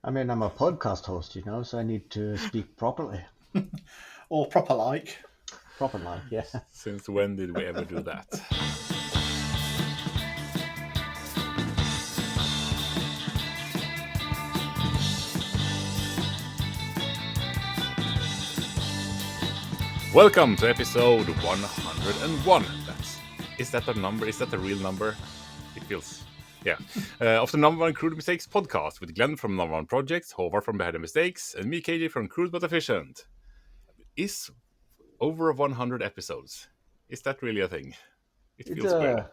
I mean, I'm a podcast host, so I need to speak properly. Or proper like. Proper like, yeah. Since when did we ever do that? Welcome to episode 101. Is that a number? Is that a real number? It feels, yeah. Of the No.1 Crude Mistakes podcast with Glenn from No.1 Projects, Haavard from Behind the Mistakes, and me, KJ, from Crude but Efficient. Is over 100 episodes. Is that really a thing? It feels weird.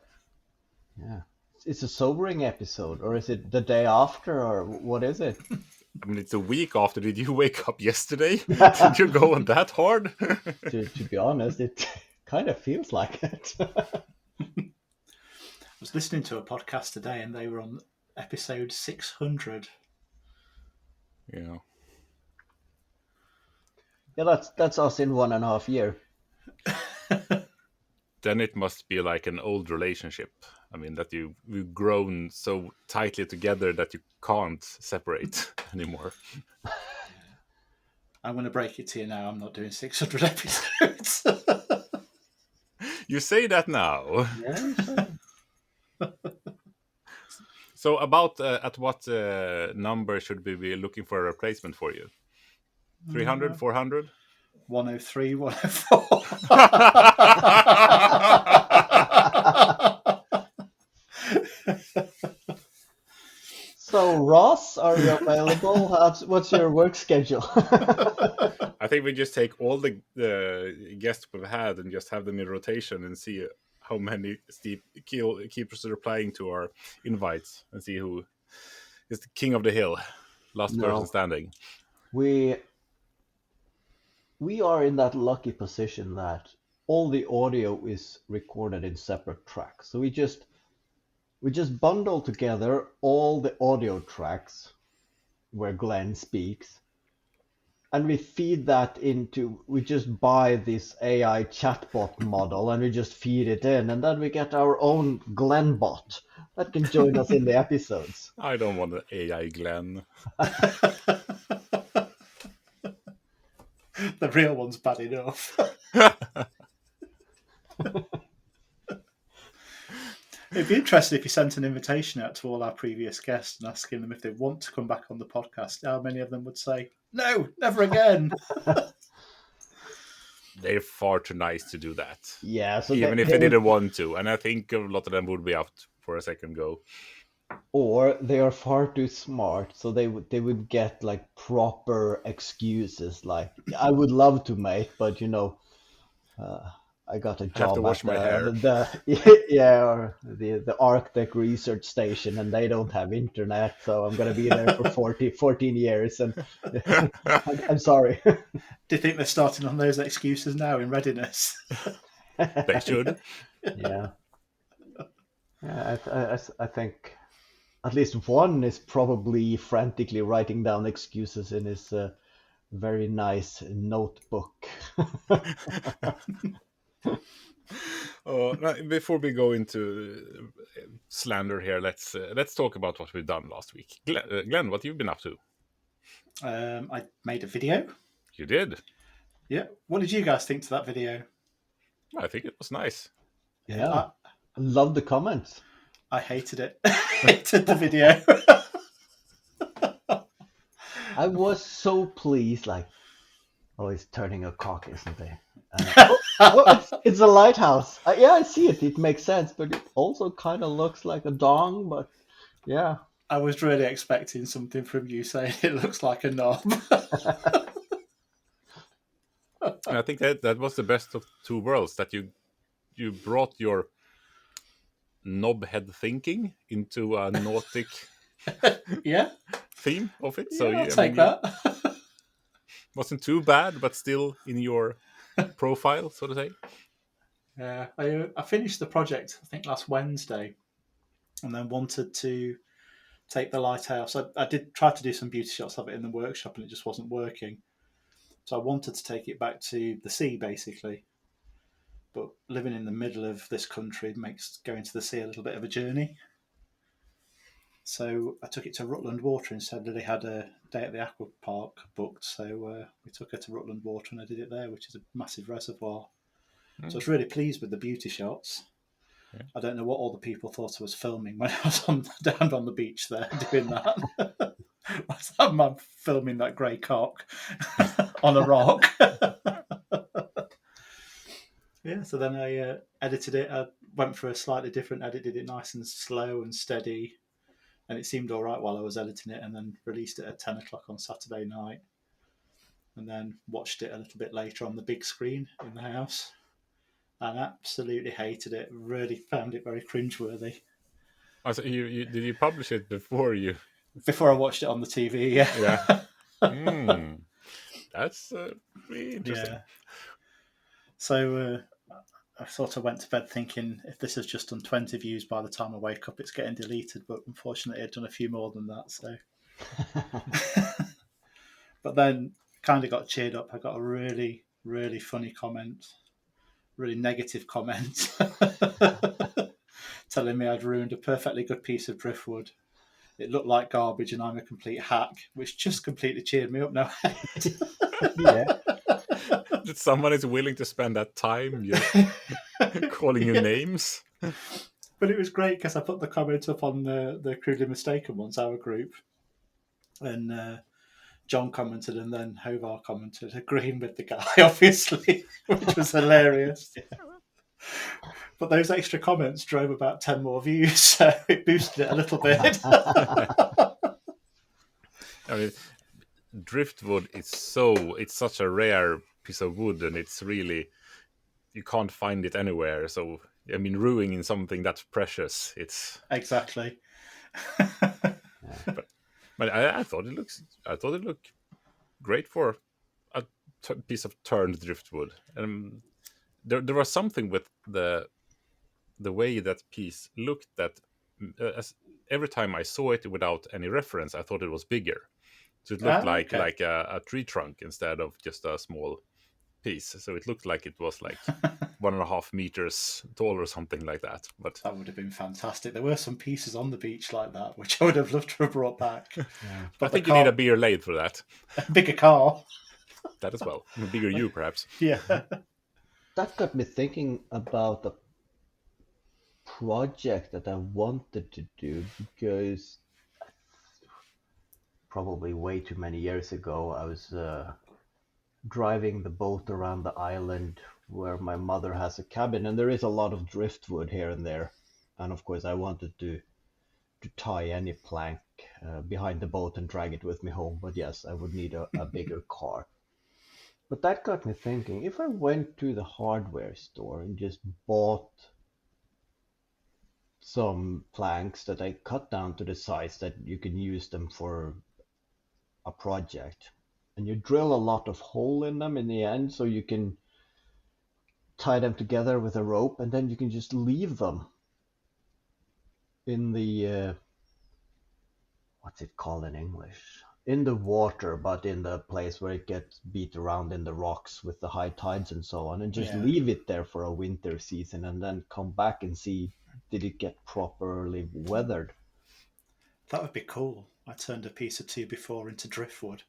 Yeah. It's a sobering episode, or is it the day after, or what is it? I mean, it's a week after. Did you wake up yesterday? Did you go on that hard? To be honest, it kind of feels like it. I was listening to a podcast today and they were on episode 600. Yeah. Yeah, that's us in 1.5 years. Then it must be like an old relationship. I mean, that you've grown so tightly together that you can't separate anymore. I'm going to break it to you now. I'm not doing 600 episodes. You say that now. Yeah. So about at what number should we be looking for a replacement for you? 300, 400? 103, 104. So, Ross, are you available? What's your work schedule? I think we just take all the guests we've had and just have them in rotation and see how many keepers are replying to our invites and see who is the king of the hill, last person standing. We are in that lucky position that all the audio is recorded in separate tracks. So we just bundle together all the audio tracks where Glenn speaks, and we feed that into, we just buy this AI chatbot model and we just feed it in, and then we get our own Glenn bot that can join us in the episodes. I don't want an AI Glenn. The real one's bad enough. It'd be interesting if you sent an invitation out to all our previous guests and asking them if they want to come back on the podcast. How many of them would say, no, never again? They're far too nice to do that. Yeah, so even if they didn't want to. And I think a lot of them would be out for a second go. Or they are far too smart, so they would get like proper excuses, like I would love to, mate, but I got a job have to wash my hair. Or the Arctic Research Station, and they don't have internet, so I'm gonna be there for 14 years, and I'm sorry. Do you think they're starting on those excuses now in readiness? They should. Yeah. I think at least one is probably frantically writing down excuses in his very nice notebook. Before we go into slander here, let's talk about what we've done last week. Glenn, what have you been up to? I made a video. You did? Yeah. What did you guys think to that video? I think it was nice. Yeah. I love the comments. I hated it. Hated the video. I was so pleased, like, oh, he's turning a cock, isn't he? It's a lighthouse. Yeah, I see it. It makes sense, but it also kind of looks like a dong, but yeah. I was really expecting something from you saying it looks like a knob. I think that was the best of two worlds, that you brought your knobhead thinking into a nautic theme of it. So I'll take that. Wasn't too bad, but still in your profile, so to say. Yeah, I finished the project, I think, last Wednesday, and then wanted to take the lighthouse. I did try to do some beauty shots of it in the workshop, and it just wasn't working. So I wanted to take it back to the sea, basically. But living in the middle of this country makes going to the sea a little bit of a journey. So I took it to Rutland Water instead. They had a day at the aqua park booked, so we took her to Rutland Water and I did it there, which is a massive reservoir. So I was really pleased with the beauty shots. Yeah. I don't know what all the people thought I was filming when I was down on the beach there doing that. What's that man filming that grey cock on a rock? Yeah, so then I edited it. I went for a slightly different edit, did it nice and slow and steady. And it seemed all right while I was editing it, and then released it at 10 o'clock on Saturday night. And then watched it a little bit later on the big screen in the house. And absolutely hated it. Really found it very cringeworthy. Oh, so did you publish it before you? Before I watched it on the TV, yeah. Yeah. That's really interesting. Yeah. So I sort of went to bed thinking, if this has just done 20 views by the time I wake up, it's getting deleted. But unfortunately, I'd done a few more than that. So, but then kind of got cheered up. I got a really, really funny comment, really negative comment, telling me I'd ruined a perfectly good piece of driftwood. It looked like garbage and I'm a complete hack, which just completely cheered me up now. Yeah. That someone is willing to spend that time just calling you names. But it was great because I put the comment up on the Crudely Mistaken ones, our group. And John commented and then Haavard commented, agreeing with the guy, obviously, which was hilarious. Yeah. But those extra comments drove about 10 more views, so it boosted it a little bit. I mean, driftwood is it's such a rare piece of wood, and it's really, you can't find it anywhere. So, I mean, ruining something that's precious, it's Exactly. But I thought it looked great for a piece of turned driftwood. And there was something with the way that piece looked that as every time I saw it without any reference, I thought it was bigger. So it looked like a tree trunk instead of just a small piece. So it looked like it was like 1.5 meters tall or something like that. But that would have been fantastic. There were some pieces on the beach like that, which I would have loved to have brought back. Yeah. But I think you need a bigger lathe for that. A bigger car. That as well. A bigger you, perhaps. Yeah. That got me thinking about the project that I wanted to do, because probably way too many years ago, I was driving the boat around the island where my mother has a cabin, and there is a lot of driftwood here and there. And of course, I wanted to tie any plank behind the boat and drag it with me home. But yes, I would need a bigger car. But that got me thinking, if I went to the hardware store and just bought some planks that I cut down to the size that you can use them for a project, and you drill a lot of hole in them in the end, so you can tie them together with a rope, and then you can just leave them in the what's it called in English? In the water, but in the place where it gets beat around in the rocks with the high tides and so on, and just leave it there for a winter season, and then come back and see, did it get properly weathered? That would be cool. I turned a piece of 2x4 into driftwood.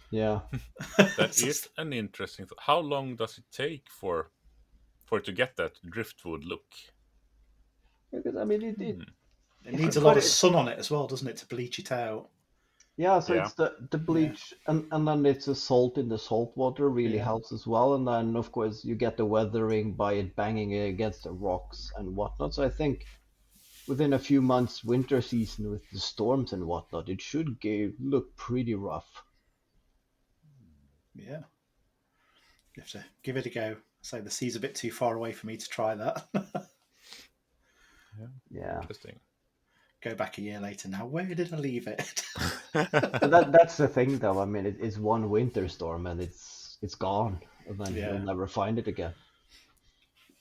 Yeah. That is an interesting thought. How long does it take for it to get that driftwood look? Because I mean, it needs a lot of sun on it as well, doesn't it, to bleach it out? Yeah, so it's the bleach, and then it's the salt in the salt water really helps as well. And then, of course, you get the weathering by it banging against the rocks and whatnot. So I think within a few months, winter season with the storms and whatnot, it should look pretty rough. Yeah. You have to give it a go. So the sea's a bit too far away for me to try that. Yeah. Interesting. Go back a year later now. Where did I leave it? That's the thing, though. I mean, it's one winter storm and it's gone, and then you'll never find it again.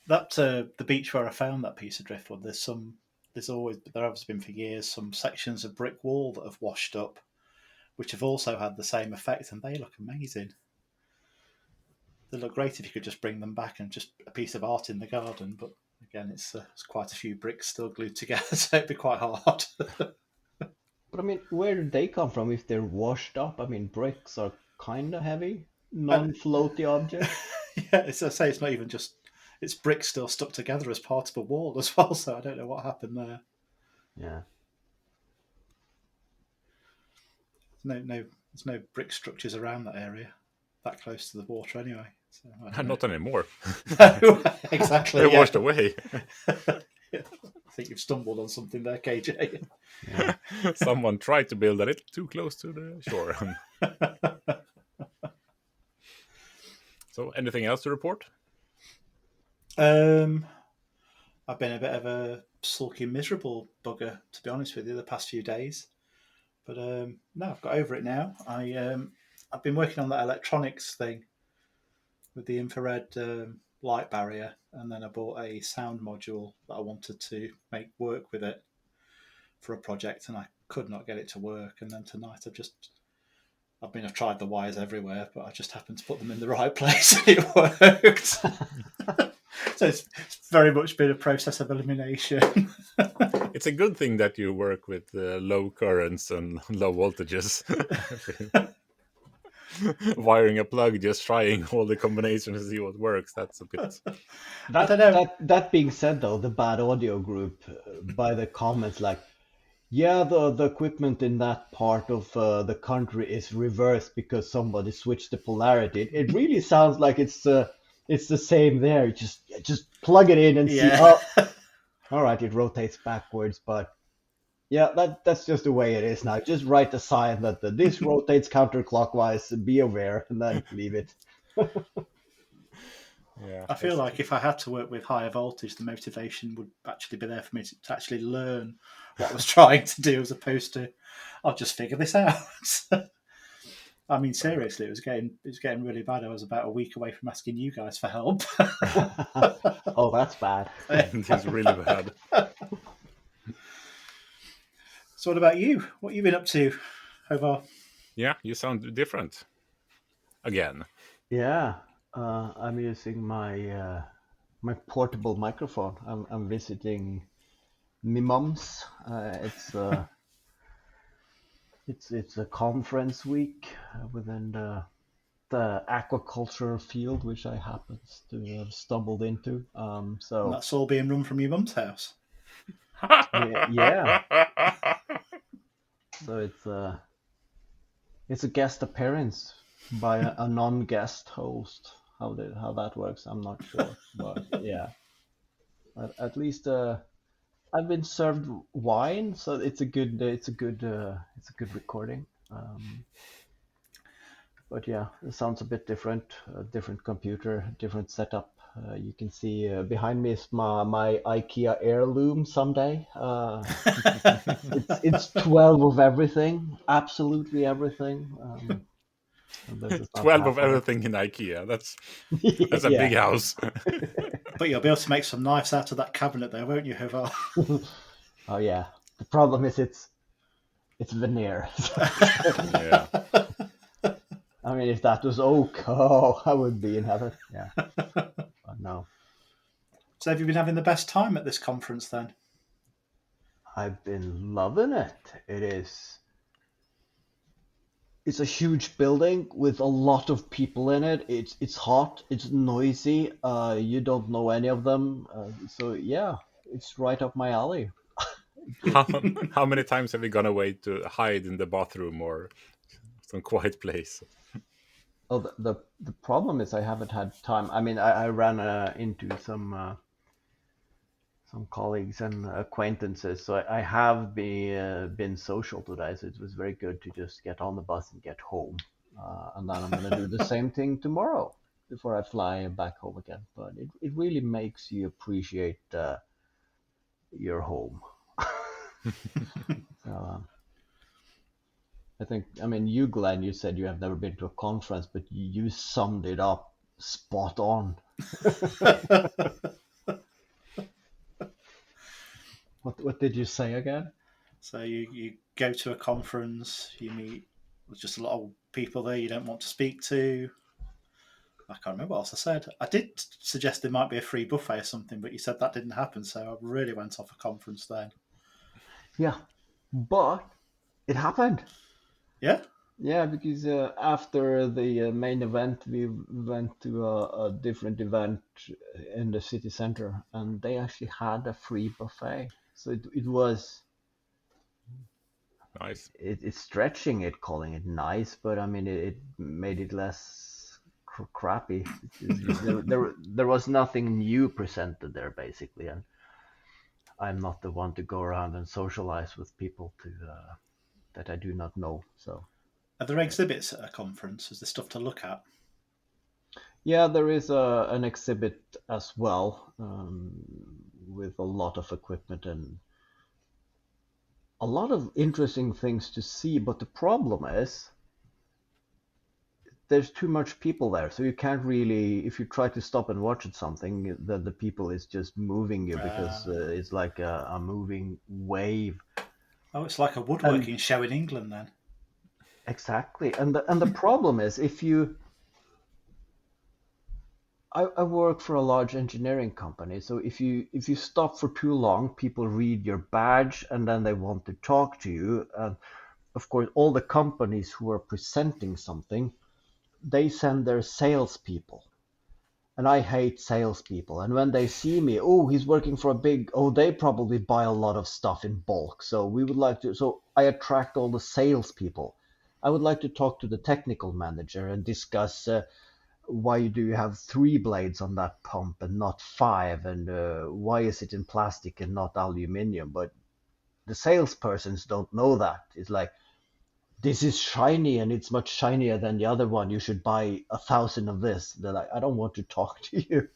That the beach where I found that piece of driftwood, there has been for years some sections of brick wall that have washed up, which have also had the same effect, and they look amazing. They look great if you could just bring them back and just a piece of art in the garden, but again, it's quite a few bricks still glued together, so it'd be quite hard. But I mean, where did they come from if they're washed up? I mean, bricks are kind of heavy, non-floaty objects. Yeah, I say it's not even just it's bricks still stuck together as part of a wall as well. So I don't know what happened there. Yeah. There's no brick structures around that area, that close to the water anyway. So I don't know. Not anymore. No, exactly. They're yeah. washed away. Yeah. I think you've stumbled on something there, KJ. Yeah. Someone tried to build a little too close to the shore. So, anything else to report? I've been a bit of a sulky, miserable bugger, to be honest with you, the past few days. But no, I've got over it now. I've been working on that electronics thing with the infrared light barrier, and then I bought a sound module that I wanted to make work with it for a project, and I could not get it to work. And then tonight I've tried the wires everywhere, but I just happened to put them in the right place and it worked. So it's very much been a process of elimination. It's a good thing that you work with low currents and low voltages. Wiring a plug, just trying all the combinations to see what works. That's a bit. I don't know. That being said, though, the bad audio group by the comments like, yeah, the equipment in that part of the country is reversed because somebody switched the polarity. It really sounds like it's the same there. Just plug it in and see. Yeah. Oh, all right, it rotates backwards, but yeah, that's just the way it is now. Just write a sign that this rotates counterclockwise. Be aware, and then leave it. Yeah, I feel like if I had to work with higher voltage, the motivation would actually be there for me to actually learn what I was trying to do, as opposed to I'll just figure this out. I mean, seriously, it was getting really bad. I was about a week away from asking you guys for help. Oh, that's bad. it's really bad. So, what about you? What have you been up to, Haavard? Yeah, you sound different. Again. Yeah, I'm using my my portable microphone. I'm visiting my mom's. It's a conference week within the aquaculture field, which I happen to have stumbled into. So And that's all being run from your mum's house. yeah. So it's a guest appearance by a non-guest host. How that works, I'm not sure, but yeah. At least I've been served wine, so it's a good recording. But yeah, it sounds a bit different. Different computer, different setup. You can see behind me is my IKEA heirloom someday. It's 12 of everything, absolutely everything. And this is not 12 of half it. everything in IKEA. That's a Yeah. big house. But you'll be able to make some knives out of that cabinet there, won't you, Haavard? Oh yeah. The problem is it's veneer. Yeah. I mean, if that was oak, oh, I would be in heaven. Yeah. But no. So have you been having the best time at this conference then? I've been loving it. It's a huge building with a lot of people in it. It's hot, it's noisy. You don't know any of them. So yeah, it's right up my alley. How many times have you gone away to hide in the bathroom or some quiet place? Oh, the problem is I haven't had time. I mean, I ran into some colleagues and acquaintances, so I have been social today. So it was very good to just get on the bus and get home, and then I'm gonna do the same thing tomorrow before I fly back home again. But it really makes you appreciate your home. So I mean, you, Glenn, you said you have never been to a conference, but you summed it up spot on. What did you say again? So you go to a conference, you meet there's just a lot of people there you don't want to speak to. I can't remember what else I said. I did suggest there might be a free buffet or something, but you said that didn't happen, so I really went off a conference then. Yeah, but It happened. Yeah. Yeah, because after the main event, we went to a different event in the city center, and they actually had a free buffet. So it was Nice. it's stretching it, calling it nice, but I mean it made it less crappy. There was nothing new presented there basically, and I'm not the one to go around and socialize with people to that I do not know. So. Are there exhibits at a conference? Is there stuff to look at? Yeah, there is an exhibit as well, with a lot of equipment and a lot of interesting things to see. But the problem is there's too much people there, so you can't really, if you try to stop and watch it something, the people is just moving you because it's like a moving wave. Oh, it's like a woodworking show in England then. Exactly, and the problem is if you I work for a large engineering company, so if you stop for too long, people read your badge and then they want to talk to you. And of course, all the companies who are presenting something, they send their salespeople, and I hate salespeople. And when they see me, oh, he's working for a big, oh, they probably buy a lot of stuff in bulk. So we would like to, so I attract all the salespeople. I would like to talk to the technical manager and discuss. Why do you have 3 blades on that pump and not 5, and why is it in plastic and not aluminium? But the salespersons don't know that. It's like, this is shiny and it's much shinier than the other one, you should buy 1,000 of this. They're like, I don't want to talk to you.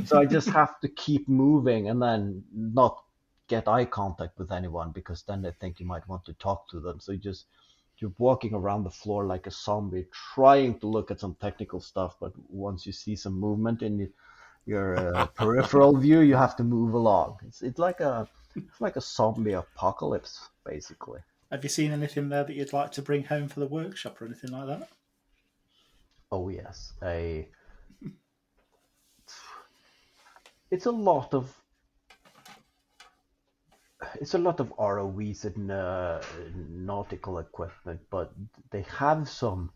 So I just have to keep moving and then not get eye contact with anyone, because then they think you might want to talk to them. So you're walking around the floor like a zombie, trying to look at some technical stuff, but once you see some movement in your peripheral view, you have to move along. It's like a zombie apocalypse, basically. Have you seen anything there that you'd like to bring home for the workshop or anything like that? Oh yes, it's a lot of ROVs and nautical equipment, but they have some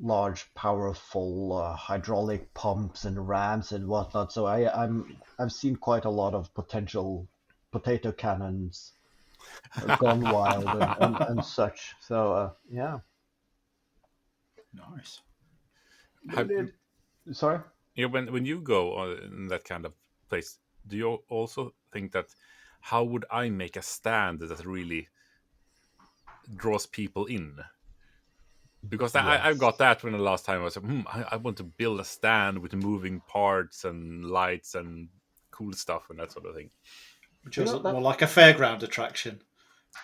large, powerful hydraulic pumps and rams and whatnot. So I've seen quite a lot of potential potato cannons gone wild and such. So yeah. Nice. Sorry. Yeah, when you go in that kind of place, do you also think that how would I make a stand that really draws people in? Because I've got that when the last time I was like, I want to build a stand with moving parts and lights and cool stuff and that sort of thing. Which is more like a fairground attraction.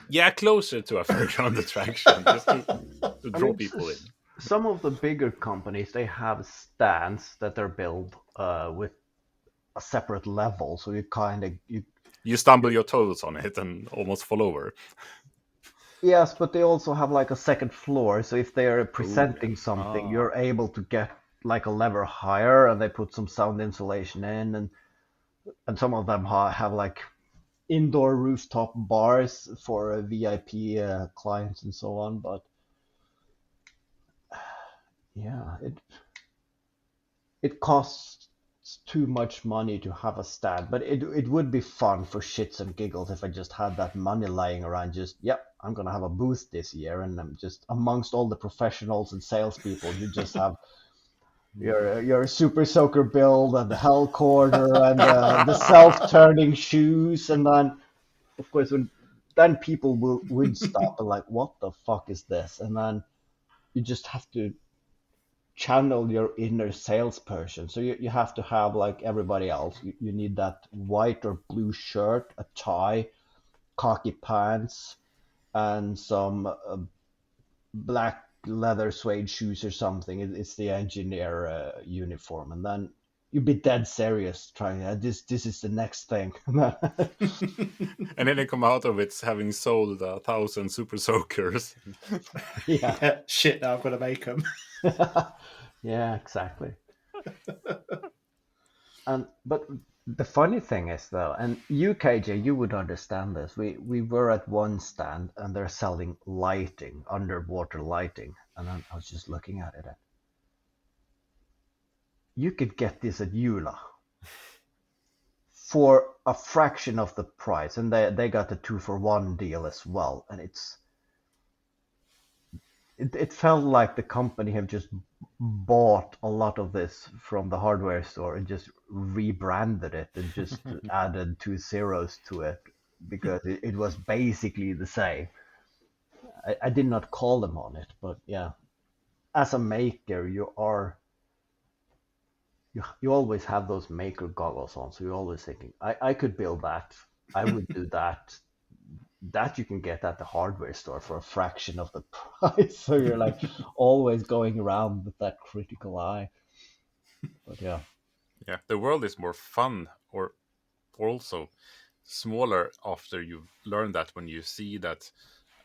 Yeah, closer to a fairground attraction, just to draw people in. Some of the bigger companies, they have stands that are built with a separate level, so you stumble your toes on it and almost fall over. Yes, but they also have like a second floor, so if they are presenting something, you're able to get like a level higher, and they put some sound insulation in, and some of them have like indoor rooftop bars for VIP clients and so on. But yeah, it costs too much money to have a stand, but it would be fun for shits and giggles if I just had that money lying around. Just, yep, I'm gonna have a booth this year, and I'm just amongst all the professionals and salespeople. You just have your super soaker build and the hell quarter and the self-turning shoes, and then of course then people would stop and like, what the fuck is this? And then you just have to channel your inner salesperson. So you have to have, like everybody else, you need that white or blue shirt, a tie, khaki pants, and some black leather suede shoes or something. It's the engineer uniform, and then you'd be dead serious trying this is the next thing. And then they come out of it having sold 1,000 super soakers. Yeah. Shit, now I've got to make them. Yeah, exactly. But The funny thing is though, and you KJ, you would understand this. We were at one stand and they're selling lighting, underwater lighting, and then I was just looking at it. You could get this at Eula for a fraction of the price, and they got a 2-for-1 deal as well. And it felt like the company have just bought a lot of this from the hardware store and just rebranded it and just added 2 zeros to it because it was basically the same. I did not call them on it, but yeah, as a maker, you always have those maker goggles on, so you're always thinking, I could build that, I would do that. That you can get at the hardware store for a fraction of the price. So you're like always going around with that critical eye. But yeah. Yeah, the world is more fun or also smaller after you've learned that, when you see that,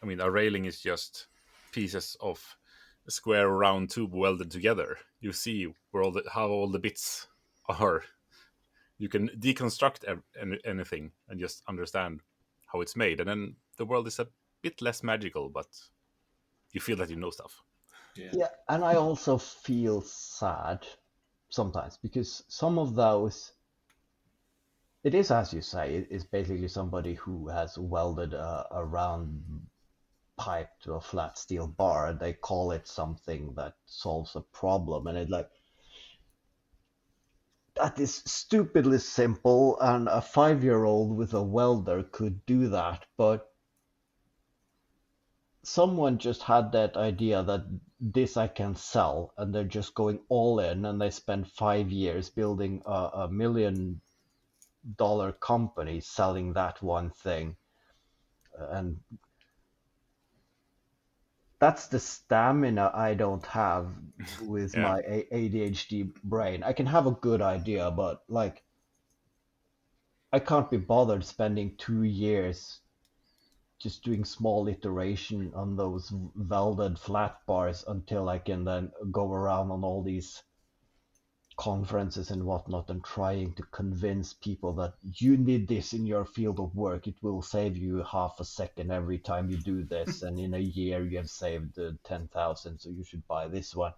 I mean, a railing is just pieces of square round tube welded together. You see where how all the bits are. You can deconstruct anything and just understand how it's made, and then the world is a bit less magical, but you feel that you know stuff. Yeah, and I also feel sad sometimes because some of those, it is as you say, it is basically somebody who has welded a round pipe to a flat steel bar, and they call it something that solves a problem, and it like that is stupidly simple, and a 5-year-old with a welder could do that, but someone just had that idea that this I can sell, and they're just going all in, and they spend 5 years building a $1 million company selling that one thing, and that's the stamina I don't have with Yeah. my ADHD brain. I can have a good idea, but like I can't be bothered spending 2 years just doing small iteration on those welded flat bars until I can then go around on all these conferences and whatnot and trying to convince people that you need this in your field of work. It will save you half a second every time you do this, and in a year you have saved 10,000, so you should buy this one.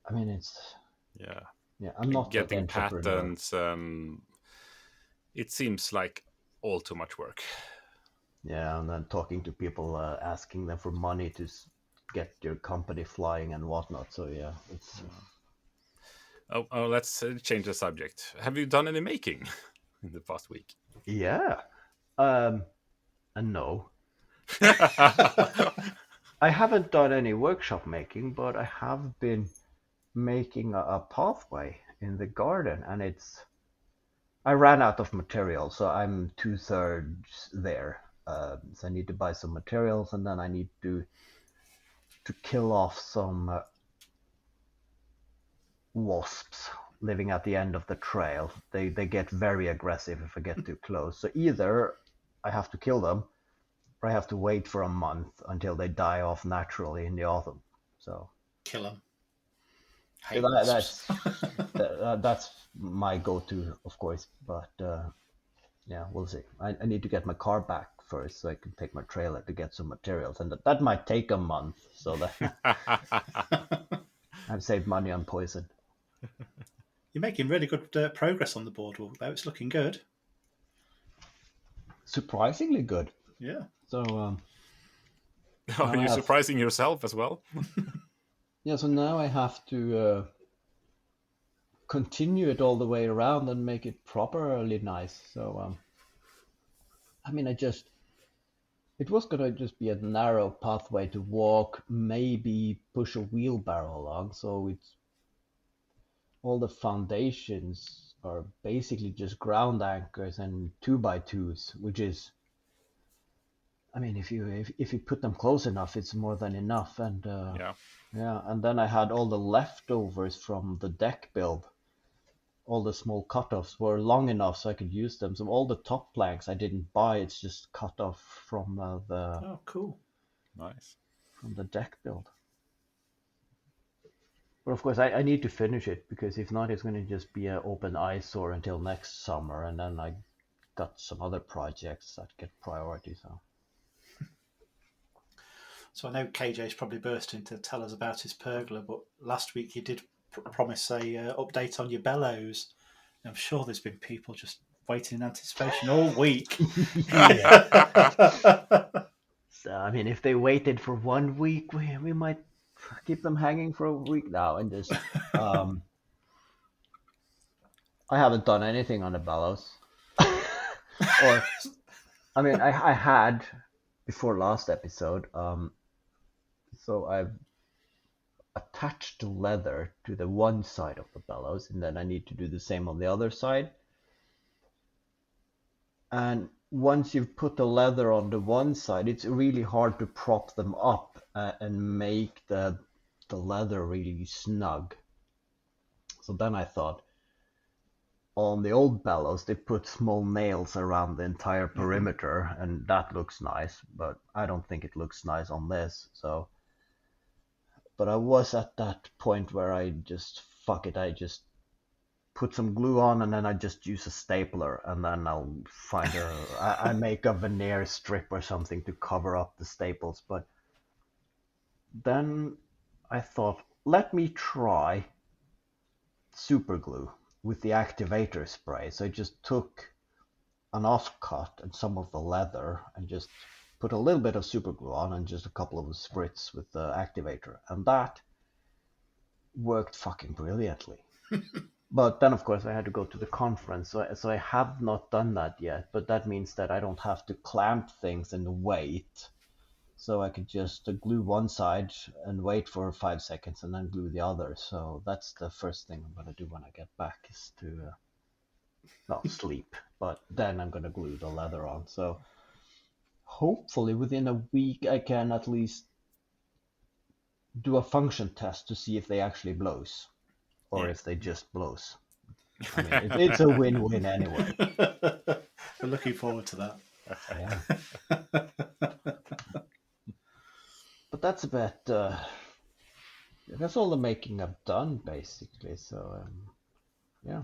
I mean, Yeah. I'm not that Getting entrepreneur. patents, it seems like all too much work. Yeah, and then talking to people, asking them for money to get your company flying and whatnot. So yeah, it's Let's change the subject. Have you done any making in the past week? yeah. And no, I haven't done any workshop making, but I have been making a pathway in the garden, and I ran out of material, so I'm 2/3 there. So I need to buy some materials, and then I need to kill off some wasps living at the end of the trail. They get very aggressive if I get too close. So either I have to kill them, or I have to wait for a month until they die off naturally in the autumn. So Kill them. yeah, Hate wasps. that's my go-to, of course. But yeah, we'll see. I need to get my car back first, so I can take my trailer to get some materials, and that might take a month. So that I've saved money on poison. You're making really good progress on the boardwalk, though. It's looking good. Surprisingly good. Yeah. So Are you surprising yourself as well? yeah, so now I have to continue it all the way around and make it properly nice. So I mean, it was gonna just be a narrow pathway to walk, maybe push a wheelbarrow along. So it's all the foundations are basically just ground anchors and 2x2s, which is, I mean, if you put them close enough, it's more than enough. And Yeah. yeah, and then I had all the leftovers from the deck build. All the small cut-offs were long enough so I could use them. So all the top planks I didn't buy; it's just cut off from Oh, cool. Nice. from the deck build. But of course, I need to finish it because if not, it's going to just be an open eyesore until next summer, and then I got some other projects that get priority. So I know KJ's probably bursting to tell us about his pergola, but last week you did promise a update on your bellows. I'm sure there's been people just waiting in anticipation all week. So I mean, if they waited for 1 week, we might keep them hanging for a week now and just. I haven't done anything on the bellows, or I mean, I had before last episode. So I've attached the leather to the one side of the bellows, and then I need to do the same on the other side. And once you've put the leather on the one side, it's really hard to prop them up and make the leather really snug. So then I thought, on the old bellows, they put small nails around the entire perimeter, and that looks nice, but I don't think it looks nice on this. So, but I was at that point where I just, fuck it, I just put some glue on, and then I just use a stapler, and then I'll find I make a veneer strip or something to cover up the staples. But then I thought, let me try super glue with the activator spray. So I just took an offcut and some of the leather and just put a little bit of super glue on and just a couple of spritz with the activator, and that worked fucking brilliantly. But then, of course, I had to go to the conference, so I have not done that yet. But that means that I don't have to clamp things and wait. So I could just glue one side and wait for 5 seconds and then glue the other. So that's the first thing I'm going to do when I get back, is to not sleep. But then I'm going to glue the leather on. So hopefully within a week I can at least do a function test to see if they actually blows. Or if they just blows. I mean, it's a win-win anyway. We're looking forward to that. Yeah. But that's about, that's all the making I've done, basically. So, yeah,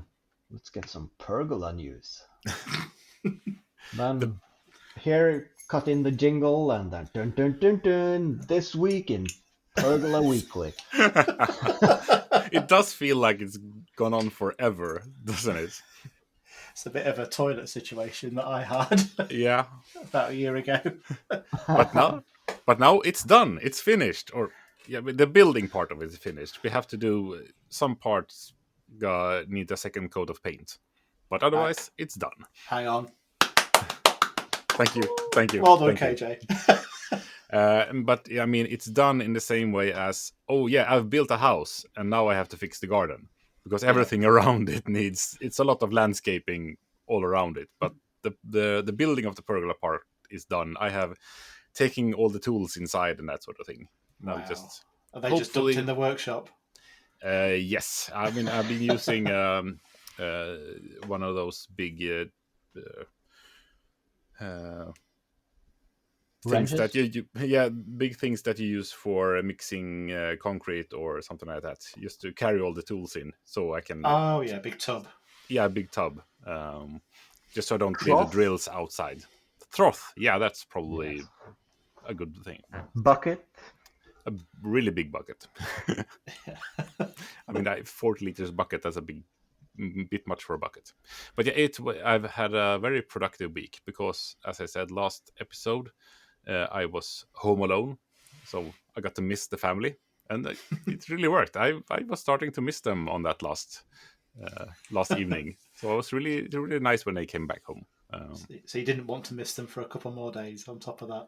let's get some pergola news. Then here, cut in the jingle, and then dun dun dun dun, this week in Pergola Weekly. It does feel like it's gone on forever, doesn't it? It's a bit of a toilet situation that I had Yeah. about a year ago. But now it's done. It's finished. Or yeah, the building part of it is finished. We have to do some parts need a second coat of paint, but otherwise it's done. Hang on. Thank you. Well done, Thank KJ. But I mean, it's done in the same way as, oh yeah, I've built a house and now I have to fix the garden, because everything around it it's a lot of landscaping all around it. But the building of the pergola part is done. I have taken all the tools inside and that sort of thing. Now Wow. just Are they just dumped in the workshop? Yes, I mean, I've been using one of those big things that big things that you use for mixing concrete or something like that, just to carry all the tools in, so I can. Oh yeah, big tub. Yeah, big tub. Just so I don't leave the drills outside. Trough. Yeah, that's probably a good thing. Bucket. A really big bucket. I mean, 40 liters bucket, that's a bit much for a bucket. But yeah, I've had a very productive week because, as I said last episode, I was home alone, so I got to miss the family, and it really worked. I was starting to miss them on that last evening, so it was really nice when they came back home. So you didn't want to miss them for a couple more days on top of that?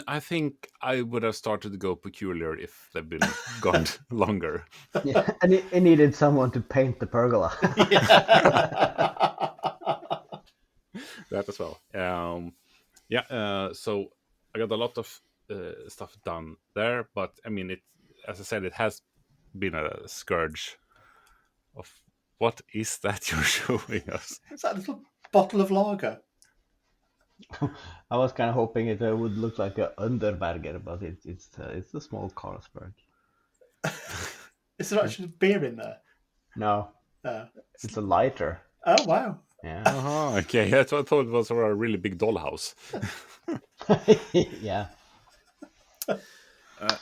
I think I would have started to go peculiar if they've been gone longer. Yeah, and it needed someone to paint the pergola. That as well. So I got a lot of stuff done there, but I mean, as I said, it has been a scourge of. What is that you're showing us? Is that a little bottle of lager? I was kind of hoping it would look like a Underberger, but it's a small Carlsberg. Is there actually beer in there? No, Uh, it's a lighter. oh, wow. Yeah. Uh-huh, okay, I thought it was a really big dollhouse. Yeah.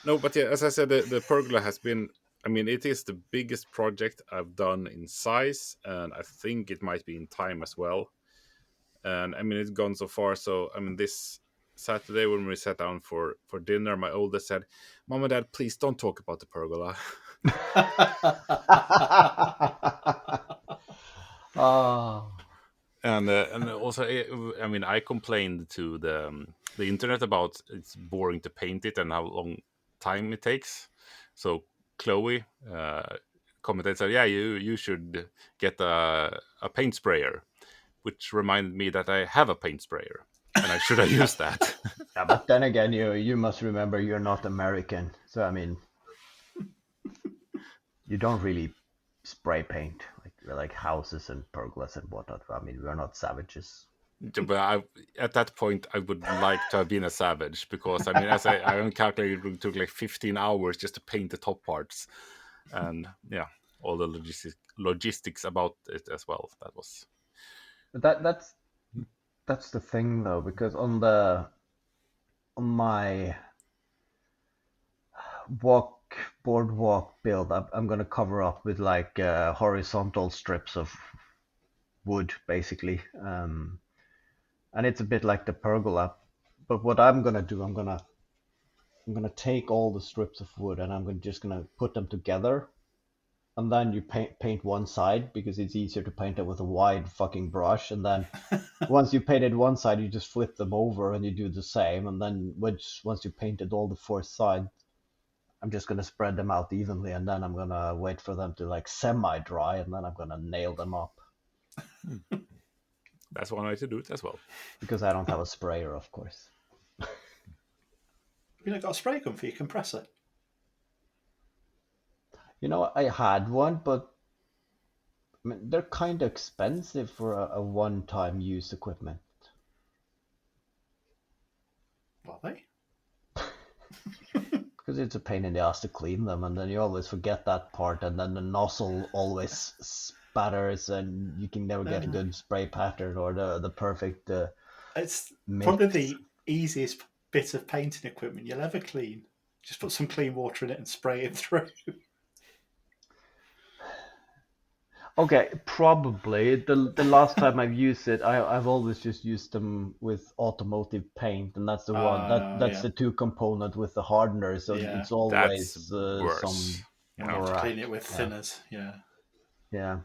No, but yeah, as I said, the pergola has been. I mean, it is the biggest project I've done in size, and I think it might be in time as well. And I mean, it's gone so far. So I mean, this Saturday when we sat down for dinner, my oldest said, "Mom and Dad, please don't talk about the pergola." Oh. And also, I mean, I complained to the internet about it's boring to paint it and how long time it takes. So Chloe commented, said, "Yeah, you should get a paint sprayer," which reminded me that I have a paint sprayer and I should have used that. Yeah, but then again, you must remember you're not American, so I mean, you don't really spray paint like houses and pergolas and whatnot. I mean, we're not savages. But at that point, I would like to have been a savage because I mean, as I calculated, it took like 15 hours just to paint the top parts, and yeah, all the logistics about it as well. That was But that's the thing though, because on my boardwalk build, I'm gonna cover up with like horizontal strips of wood, basically, and it's a bit like the pergola. But what I'm gonna do, I'm gonna take all the strips of wood and just gonna put them together, and then you paint one side because it's easier to paint it with a wide fucking brush, and then once you painted one side, you just flip them over and you do the same, and then once you painted all the four sides, I'm just gonna spread them out evenly, and then I'm gonna wait for them to like semi-dry, and then I'm gonna nail them up that's one way to do it as well. because I don't have a sprayer, of course. You not got a spray gun for your compressor? You know, I had one, but I mean, they're kind of expensive for a one-time use equipment. Are they? Because it's a pain in the ass to clean them, and then you always forget that part, and then the nozzle always spatters, and you can never get a good spray pattern or the perfect It's mix. probably the easiest bit of painting equipment you'll ever clean. Just put some clean water in it and spray it through. Okay, probably the last time I've used it, I've always just used them with automotive paint, and that's the one that's yeah. the two component with the hardener, so Yeah. it's always That's some worse. You have to crap. clean it with Yeah. thinners. Yeah. Yeah.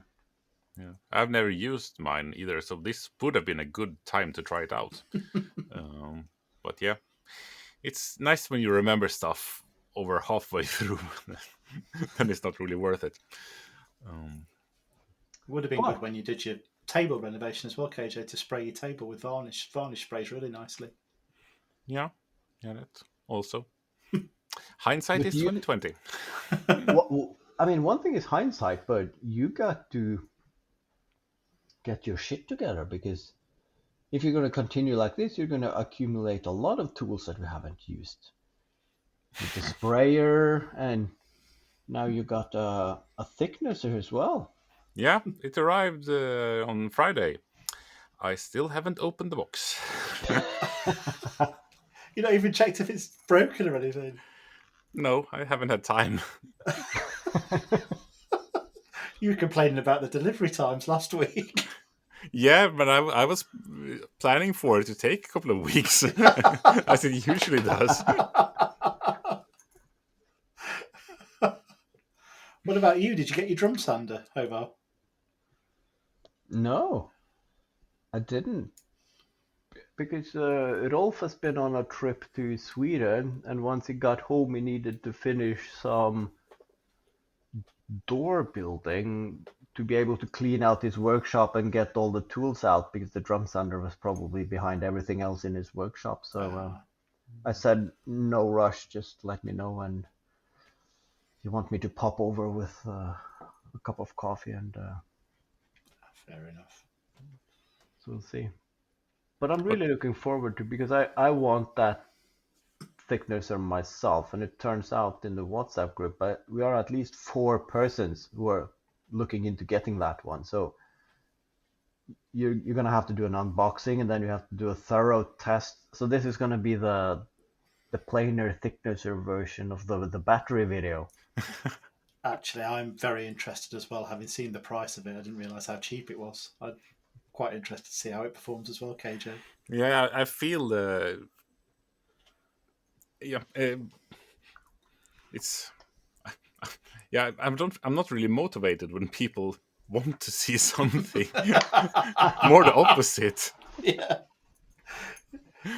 Yeah, I've never used mine either, so this would have been a good time to try it out. But yeah, it's nice when you remember stuff over halfway through, then it's not really worth it. It would have been But good when you did your table renovation as well, KJ, to spray your table with varnish. Varnish sprays really nicely. Yeah, that also. Hindsight But is 2020. I mean, one thing is hindsight, but you got to get your shit together, because if you're going to continue like this, you're going to accumulate a lot of tools that we haven't used. With the sprayer, and now you got a thicknesser as well. Yeah, it arrived on Friday. I still haven't opened the box. You not even checked if it's broken or anything. No, I haven't had time. You were complaining about the delivery times last week. Yeah, but I was planning for it to take a couple of weeks, as it usually does. What about you? Did you get your drum sander, Haavard? No, I didn't. Because Rolf has been on a trip to Sweden, and once he got home, he needed to finish some door building to be able to clean out his workshop and get all the tools out, because the drum sander was probably behind everything else in his workshop. So I said, no rush, just let me know, and if you want me to pop over with a cup of coffee, and Fair enough. so we'll see. But I'm really looking forward to, because I want that thicknesser myself, and it turns out in the WhatsApp group we are at least 4 persons who are looking into getting that one. So you're gonna have to do an unboxing, and then you have to do a thorough test. So this is gonna be the plainer thicknesser version of the battery video. Actually, I'm very interested as well. Having seen the price of it, I didn't realise how cheap it was. I'm quite interested to see how it performs as well, KJ. Yeah, I feel it's I'm not really motivated when people want to see something. More the opposite. Yeah.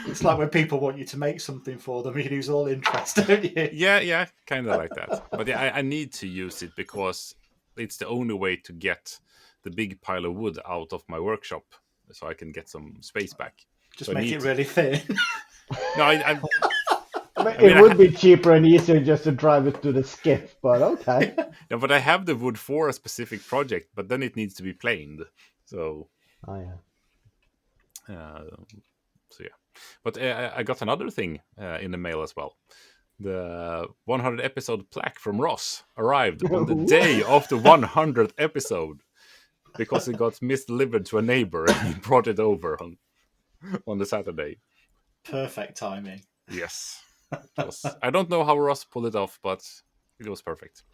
It's like when people want you to make something for them, you lose all interest, don't you? Yeah, kind of like that. But yeah, I need to use it because it's the only way to get the big pile of wood out of my workshop, so I can get some space back. Just So make it really thin. No, It would be cheaper and easier just to drive it to the skiff, but okay. No, but I have the wood for a specific project, but then it needs to be planed. So. Oh yeah. So yeah, but I got another thing in the mail as well. The 100 episode plaque from Ross arrived on the day of the 100th episode because it got misdelivered to a neighbor and he brought it over on the Saturday. Perfect timing. Yes. I don't know how Ross pulled it off, but it was perfect.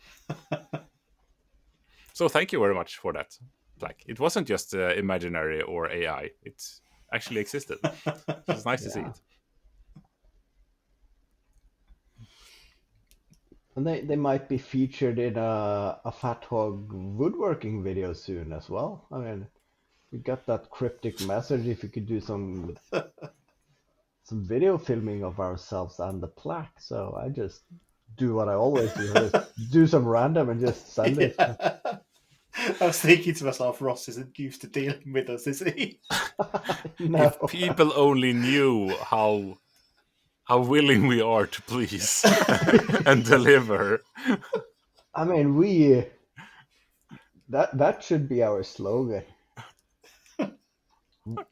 So thank you very much for that plaque. It wasn't just imaginary or AI. It actually existed. It's nice to see it. And they might be featured in a Fat Hog Woodworking video soon as well. I mean, we got that cryptic message. If you could do some video filming of ourselves and the plaque, so I just do what I always do: just do some random and just send it. I was thinking to myself, Ross isn't used to dealing with us, is he? No. If people only knew how willing we are to please and deliver. I mean, that should be our slogan.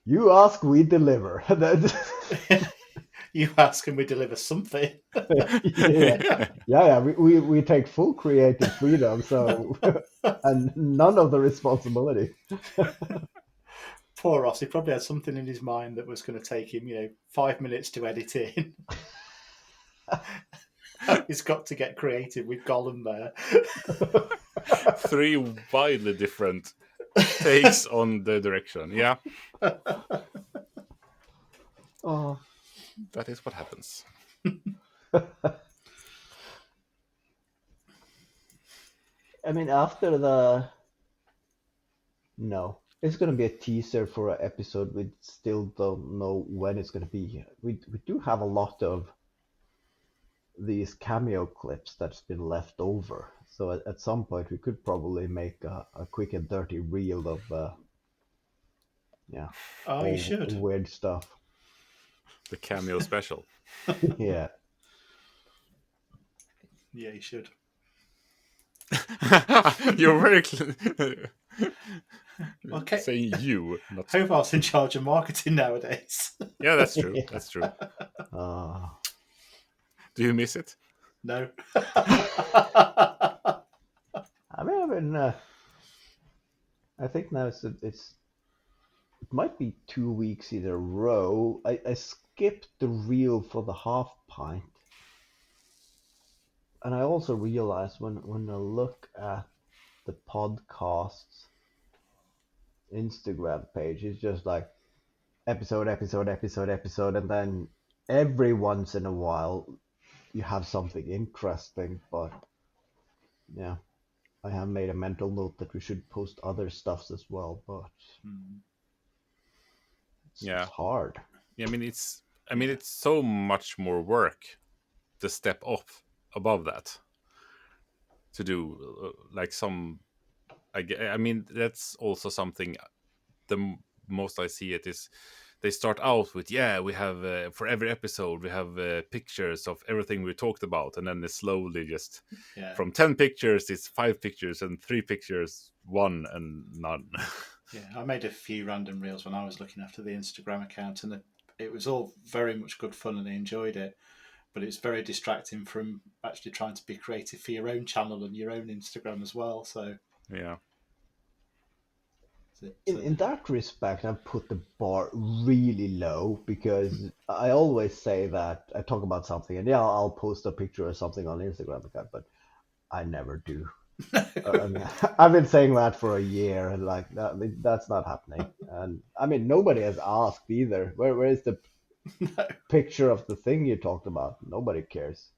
You ask, we deliver. You ask and we deliver something. Yeah. We take full creative freedom, so and none of the responsibility. Poor Ross, he probably had something in his mind that was going to take him, 5 minutes to edit in. He's got to get creative with Gollum there. 3 widely different takes on the direction. Yeah. Oh. That is what happens. I mean, it's going to be a teaser for an episode. We still don't know when it's going to be. We do have a lot of these cameo clips that's been left over. So at some point we could probably make a quick and dirty reel of You should. weird stuff. The cameo special. Yeah. Yeah, you should. You're very Okay. saying you, not Haavard's in charge of marketing nowadays. Yeah, that's true. Yeah. That's true. Do you miss it? No. I mean, I think now it might be 2 weeks in a row. I skipped the reel for the half pint, and I also realized when I look at the podcast's Instagram page, it's just like episode, and then every once in a while you have something interesting, but yeah. I have made a mental note that we should post other stuffs as well, but it's hard. Yeah, it's so much more work to step up above that to do like some. I mean, that's also something. The most I see it is they start out with we have for every episode we have pictures of everything we talked about, and then they slowly just from 10 pictures it's 5 pictures and 3 pictures 1 and none. Yeah, I made a few random reels when I was looking after the Instagram account, and it was all very much good fun and I enjoyed it. but it's very distracting from actually trying to be creative for your own channel and your own Instagram as well. So Yeah. In that respect, I've put the bar really low because I always say that I talk about something and yeah, I'll post a picture or something on Instagram account, but I never do. I've been saying that for a year, and like that's not happening. And I mean, nobody has asked either. Where is the No. picture of the thing you talked about? Nobody cares.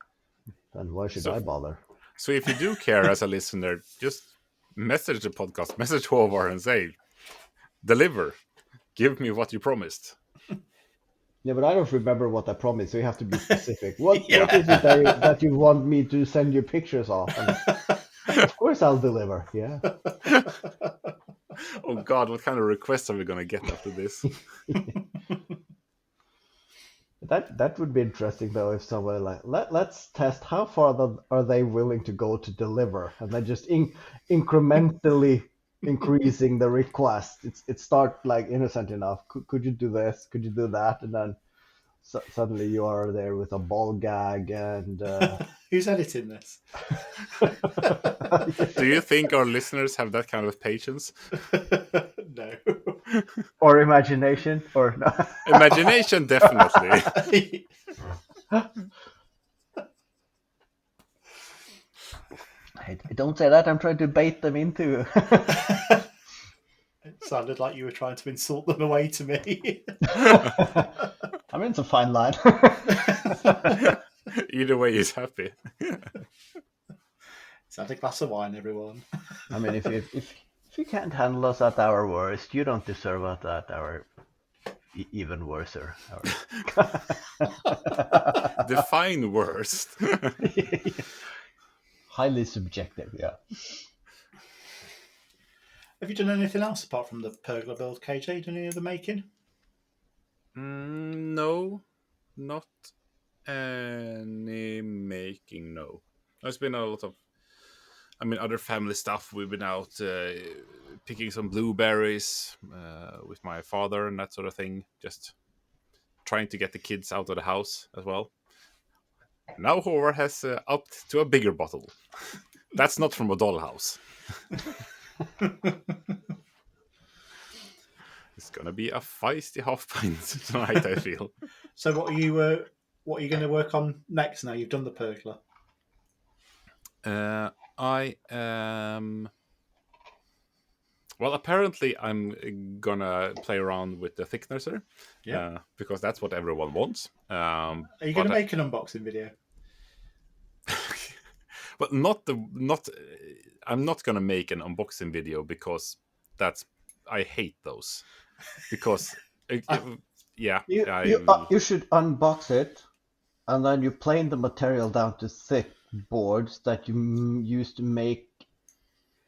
Then why should So- I bother? So if you do care as a listener, just message the podcast, message Haavard and say, deliver. Give me what you promised. Yeah, but I don't remember what I promised, so you have to be specific. What Yeah. is it that you want me to send you pictures of? And of course I'll deliver, yeah. Oh God, what kind of requests are we going to get after this? That would be interesting though if somebody like let's test how far are they willing to go to deliver, and then just incrementally increasing the request. It start like innocent enough. Could you do this? Could you do that? And then suddenly you are there with a ball gag and. Who's editing this? Do you think our listeners have that kind of patience? No. Or imagination, or no. Imagination, definitely. Hey, don't say that. I'm trying to bait them into. It sounded like you were trying to insult them away to me. I mean, it's a fine line. Either way, he's happy. It's had a glass of wine, everyone. I mean, if you can't handle us at our worst, you don't deserve us at our even worser. Define worst. Highly subjective, yeah. Have you done anything else apart from the pergola build, KJ? Done any other making? No, not any making. No, there's been a lot of, other family stuff. We've been out picking some blueberries with my father and that sort of thing. Just trying to get the kids out of the house as well. Now Haavard has upped to a bigger bottle. That's not from a dollhouse. It's gonna be a feisty half pint tonight, I feel. So what are you going to work on next now you've done the pergola? I am. Well, apparently, I'm gonna play around with the thicknesser, because that's what everyone wants. Are you going to make an unboxing video? But I'm not gonna make an unboxing video because I hate those. Because you should unbox it, and then you plane the material down to thick boards that you use to make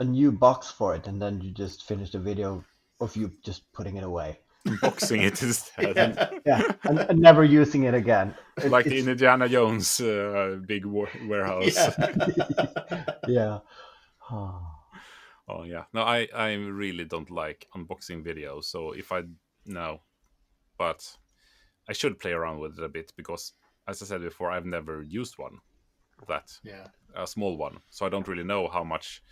a new box for it, and then you just finish the video of you just putting it away. Unboxing it instead. Yeah, and never using it again. Like the Indiana Jones big warehouse. Yeah. Oh yeah. No, I really don't like unboxing videos. So but I should play around with it a bit because, as I said before, I've never used one. A small one. So I don't really know how much.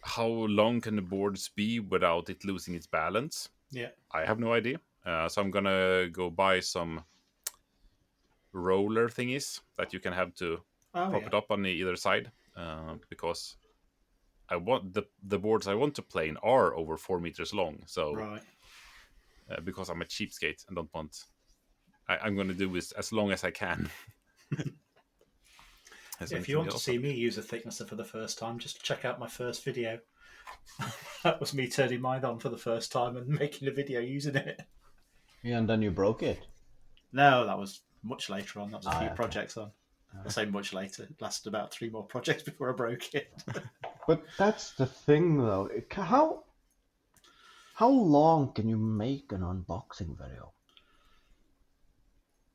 How long can the boards be without it losing its balance? Yeah. I have no idea. So I'm gonna go buy some roller thingies that you can have to prop it up on either side. Because I want the boards I want to plane are over 4 meters long. So because I'm a cheapskate and don't want, I'm going to do this as long as I can. If you want to see me use a thicknesser for the first time, just check out my first video. That was me turning mine on for the first time and making a video using it. Yeah, and then you broke it. No, that was much later on. That was a few projects on. I say much later. It lasted about 3 more projects before I broke it. But that's the thing, though. How long can you make an unboxing video?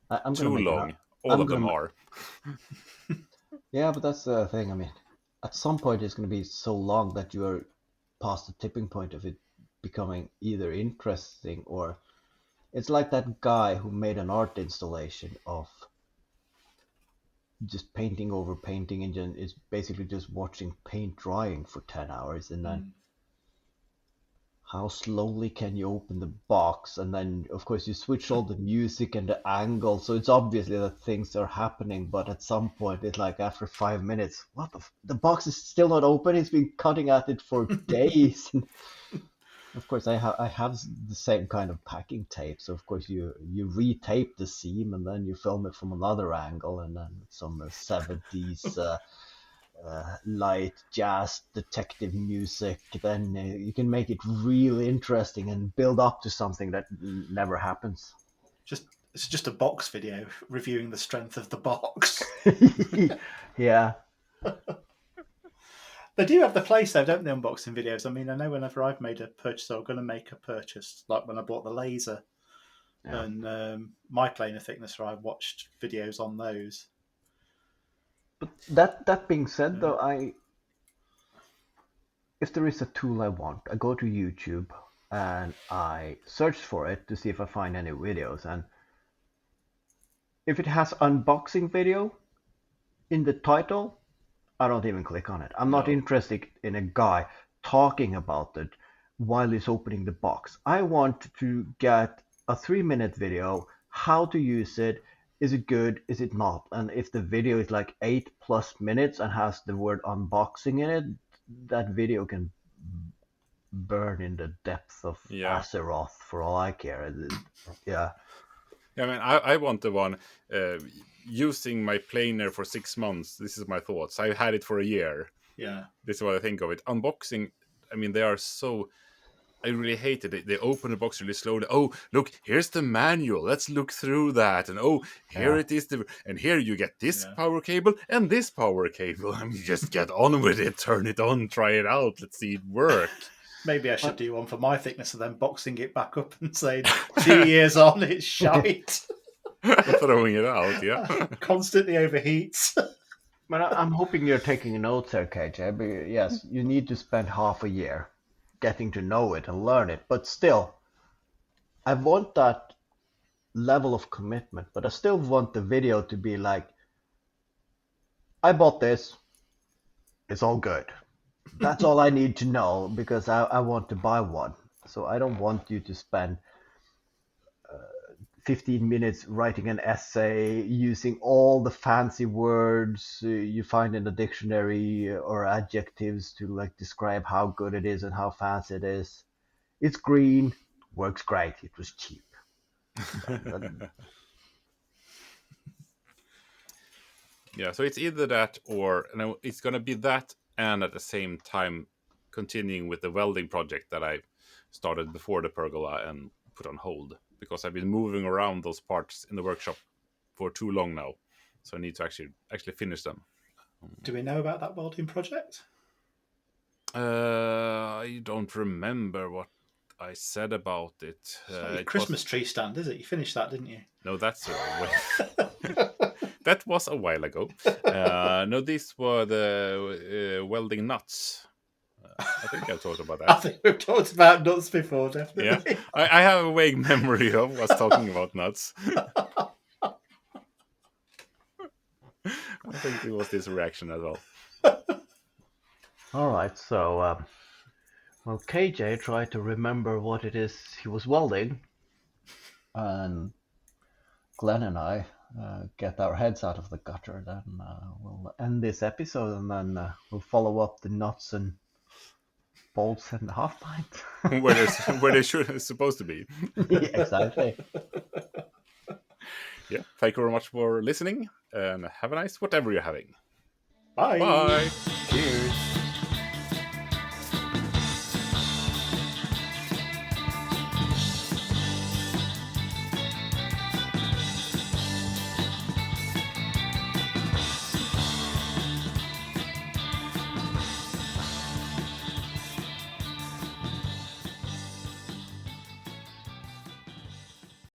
I'm too long. All of them are. Yeah, but that's the thing. I mean, at some point it's going to be so long that you are past the tipping point of it becoming either interesting or It's like that guy who made an art installation of just painting over painting and then it's basically just watching paint drying for 10 hours and then how slowly can you open the box and then of course you switch all the music and the angle so it's obviously that things are happening but at some point it's like after 5 minutes what the box is still not open, he's been cutting at it for days. Of course, I have the same kind of packing tape. So of course you retape the seam and then you film it from another angle and then some 70s light jazz detective music. Then you can make it really interesting and build up to something that never happens. It's just a box video reviewing the strength of the box. Yeah. They do have the place though, don't they, unboxing videos? I mean, I know whenever I've made a purchase or going to make a purchase, like when I bought the laser and my planer thicknesser, I watched videos on those. But that being said, though, if there is a tool I want, I go to YouTube and I search for it to see if I find any videos. And if it has unboxing video in the title, I don't even click on it. I'm not interested in a guy talking about it while he's opening the box. I want to get a 3-minute video, how to use it, is it good, is it not? And if the video is like 8+ minutes and has the word unboxing in it, that video can burn in the depth of Azeroth for all I care. Yeah. I mean, I want the one using my planer for 6 months. This is my thoughts. I had it for a year. Yeah. This is what I think of it. Unboxing, I mean, they are so... I really hate it. They open the box really slowly. Oh, look, here's the manual. Let's look through that. And here it is. And here you get this power cable and this power cable. I mean, just get on with it. Turn it on. Try it out. Let's see it work. Maybe I should do one for my thickness and then boxing it back up and saying 2 years on, it's shite. Throwing it out, yeah. Constantly overheats. But I'm hoping you're taking notes here, KJ. But yes, you need to spend half a year getting to know it and learn it. But still, I want that level of commitment. But I still want the video to be like, I bought this. It's all good. That's all I need to know because I want to buy one. So I don't want you to spend 15 minutes writing an essay using all the fancy words you find in the dictionary or adjectives to like describe how good it is and how fast it is. It's green, works great, it was cheap. Yeah, so it's either that or it's going to be that and at the same time continuing with the welding project that I started before the pergola and put on hold. Because I've been moving around those parts in the workshop for too long now. So I need to actually finish them. Do we know about that welding project? I don't remember what I said about it. It's not your Christmas tree stand, is it? You finished that, didn't you? No, that's that was a while ago. No, these were the welding nuts. I think I've talked about that. I think we've talked about nuts before, definitely. Yeah, I have a vague memory of us talking about nuts. I think it was this reaction as well. All right, so well, KJ tried to remember what it is he was welding, and Glenn and I get our heads out of the gutter. Then we'll end this episode, and then we'll follow up the nuts and bolts and the half pint where they supposed to be. Yeah, exactly. Yeah, thank you very much for listening and have a nice whatever you're having. Bye. Bye. Cheers.